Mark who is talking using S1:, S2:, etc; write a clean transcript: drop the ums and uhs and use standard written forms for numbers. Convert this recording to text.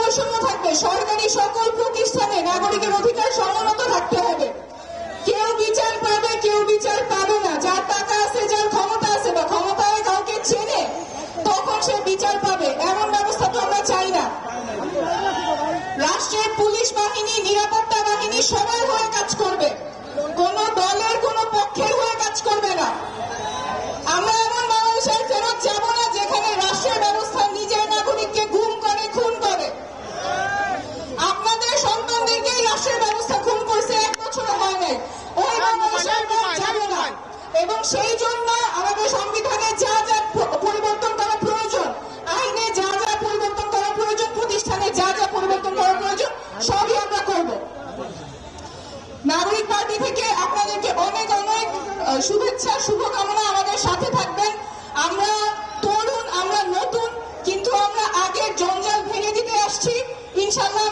S1: বৈষম্য থাকবে। সরকারি সকল প্রতিষ্ঠানে নাগরিকের অধিকার সমুন্নত থাকতে হবে। কেউ বিচার পাবে, কেউ বিচার পাবে না। যার টাকা আছে, যার ক্ষমতা আছে বা ক্ষমতায় কাউকে চেনে, তখন সে বিচার পাবে, এমন ব্যবস্থা তো আমরা চাই না। রাষ্ট্রের পুলিশ বাহিনী, নিরাপত্তা বাহিনী সবার হয়ে কাজ করবে, কোন দলের কোন পক্ষের হয়ে কাজ করবে না। আমরা এমন বাংলাদেশের ফেরত যাব না যেখানে রাষ্ট্রের ব্যবস্থা নিজের নাগরিককে গুম করে, খুন করে। আপনাদের সন্তানদেরকেই রাষ্ট্রের ব্যবস্থা খুন করছে, 1 বছর হয় নাই। ওই বাংলাদেশে আমরা যাব না। এবং সেই জন্য আমাদের সংবিধানে যা যা পরিবর্তন করা প্রয়োজন, আইনে যা যা পরিবর্তন করা প্রয়োজন, প্রতিষ্ঠানে যা যা পরিবর্তন করা প্রয়োজন, সবই আমরা করব। নাগরিক পার্টি থেকে আপনাদেরকে অনেক অনেক শুভেচ্ছা, শুভকামনা। আমাদের সাথে থাকবেন। আমরা তরুণ, আমরা নতুন, কিন্তু আমরা আগের জঞ্জাল ভেঙে দিতে আসছি। ইনশাআল্লাহ